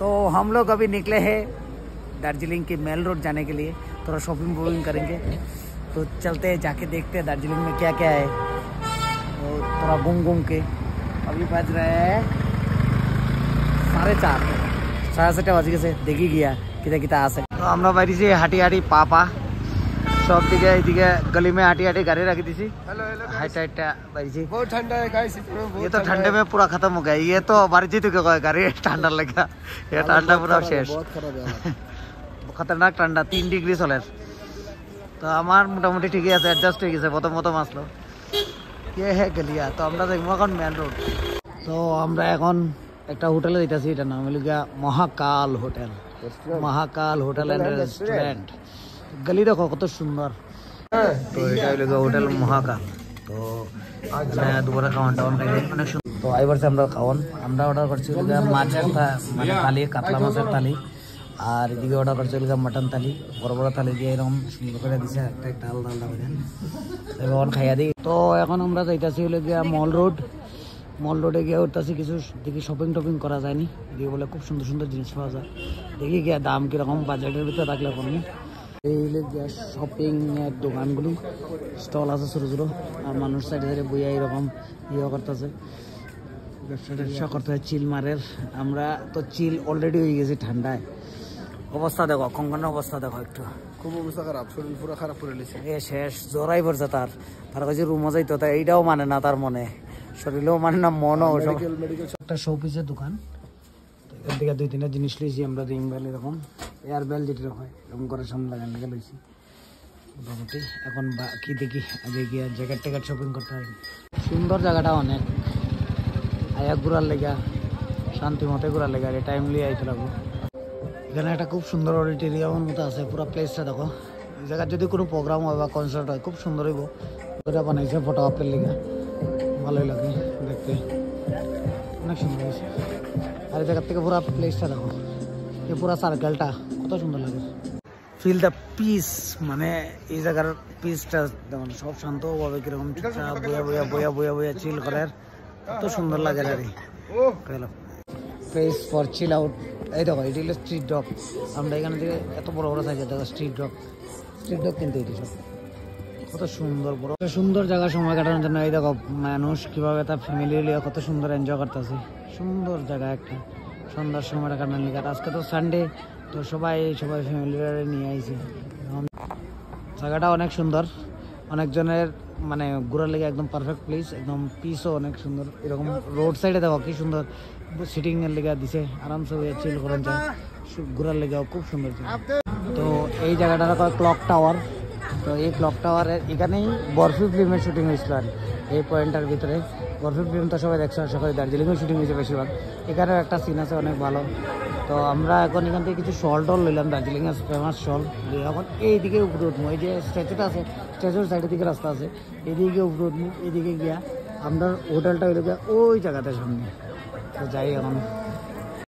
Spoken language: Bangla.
तो हम लोग अभी निकले हैं दार्जिलिंग की मेल रोड जाने के लिए, थोड़ा शॉपिंग वॉपिंग करेंगे। तो चलते हैं, जाके देखते हैं दार्जिलिंग में क्या क्या है। तो थोड़ा घूम के अभी बज रहे हैं 4:30 बज गए, देखी गया कितना कितना आसे। तो আমরা বাইরেছি হাঁটি হাঁটি পা সব দিকে এইদিকে गली में हाटी हाटी गाड़ी रखी थी। हाइटा बारिशी बहुत ठंडा है गाइस, ये तो ठंडे में पूरा खत्म हो गया। ये तो बारिशी तो क्या गाड़ी ठंडा लगा, ये ठंडा पूरा शेष खतरनाक ठंडा 3 डिग्री चले। तो हमार मोटामुटी ठीक है, एडजस्ट हो गए प्रथम आसलो। ये है गलिया। तो আমরা দেখবো এখন মেন রোড। তো আমরা এখন একটা হোটেলে যাইতাছি, এটা নাম হলো গিয়া Mahakal hotel. Mahakal hotel and restaurant. गली देखो कत सुंदर। तो এটা হোটেল মহাকাল। তো দুপুরে খাওয়ান টাওয়ান অনেক সুন্দর। তো এবার আমরা খাওয়ান আমরা অর্ডার করছি মাছের মানে থালি, কাতলা মাছের থালি। আর এদিকে অর্ডার করছি মটন থালি, বড় বড় থালি দিয়ে এরকম সুন্দর করে দিছে, একটা একটা আলাদা আলাদা করে। এখন খাইয়া দিই। তো এখন আমরা যাইতাছি হলো গিয়া মল রোড। মল রোডে গিয়ে উঠতেছি, কিছু দেখি শপিং টপিং করা যায়নি। এদিকে বলে খুব সুন্দর সুন্দর জিনিস পাওয়া যায়, দেখি গিয়া দাম কিরকম, বাজেটের ভিতরে থাকলে কমে। এই শপিং এর দোকানগুলি স্টল আছে ছোটো ছোটো, আর মানুষ সাইডে সাইডে বইয়া এরকম ইয়ে করতেছে, ব্যবসা করতে চিল মারের। আমরা তো চিল অলরেডি হয়ে গেছি ঠান্ডায়। অবস্থা দেখো, কঙ্কনের অবস্থা দেখো, একটু খুব অবস্থা খারাপ, শরীর পুরো খারাপ করে নিয়েছে। এ শেষ জোরাই পড়ছে তার কাছে রুমও যাইতো, তাই এইটাও মানে না, তার মনে শরীরেও মানে না, মনও। একটা শোপিসের দোকান, এখান থেকে 2-3টা জিনিস লইছি আমরা। রিং বেল এরকম, এয়ার বেল যেটা হয় এরকম করে সামনে লাগান লেগে লইছি মোটামুটি। এখন কি দেখি আগে গিয়ে জ্যাকেট ট্যাকেট শপিং করতে হয়। সুন্দর জায়গাটা অনেক, আয়া ঘোরার লেগা, শান্তি মতে ঘোরার লেগা, টাইম লিয়ে আইতে লাগবো। এখানে একটা খুব সুন্দর অডিটোরিয়ামের মতো আছে, পুরো প্লেসটা দেখো। এই জায়গায় যদি কোনো প্রোগ্রাম হয় বা কনসার্ট হয় খুব সুন্দর হইব। ওটা বানাইছে ফটো আপের লেগা, ভালোই লাগে দেখতে, অনেক সুন্দর হয়েছে। আর এই জায়গার থেকে পুরো প্লেসটা দেখো, এই পুরো সার্কেলটা কত সুন্দর লাগে। ফিল দ্য পিস, মানে এই জায়গার পিসটা যেমন সব শান্তভাবে কিরকম বইয়া চিল করার কত সুন্দর লাগে। Place for chill out. এই দেখো এটি হলো স্ট্রিট ডগ। আমরা এখানে থেকে এত বড় বড় থাকে, দেখো স্ট্রিট ডগ কিন্তু এটি সব কত সুন্দর বড় সুন্দর জায়গা সময় কাটানোর জন্য। এই দেখো মানুষ কিভাবে তার ফ্যামিলি নিয়ে কত সুন্দর এনজয় করতেছে। সুন্দর জায়গা একটা সন্ধ্যার সময় কাটানোর লিগে। আজকে তো সানডে, তো সবাই ফ্যামিলিরা নিয়ে আইছে। জায়গাটা অনেক সুন্দর, অনেকজনের মানে ঘোরার লেগে একদম পারফেক্ট প্লেস, একদম পিসও অনেক সুন্দর। এরকম রোড সাইডে দেখো কি সুন্দর সিটিং এর লেগে দিছে, আরামসে চিল করেন যায়, ঘোরার লেগেও খুব সুন্দর। তো এই জায়গাটা ক্লক টাওয়ার। তো এই ক্লক টাওয়ারের এখানেই বরফি ফিল্মের শুটিং হয়েছিল। আর এই পয়েন্টটার ভিতরে বরফি ফিল্ম তো সবাই দেখছো, আশা করি দার্জিলিংয়ে শুটিং হয়েছে বেশিরভাগ। এখানেও একটা সিন আছে অনেক ভালো। তো আমরা এখন এখান থেকে কিছু শল টল লইলাম, দার্জিলিংয়ের ফেমাস শল। এখন এইদিকে উপরে উঠবো, এই যে স্ট্যাচুটা আছে, স্ট্যাচুর সাইডের দিকে রাস্তা আছে, এদিকে উপরে উঠবো। এদিকে গিয়া আমরা হোটেলটা হইলে গিয়া ওই জায়গাতে সামনে। তো যাই এখন।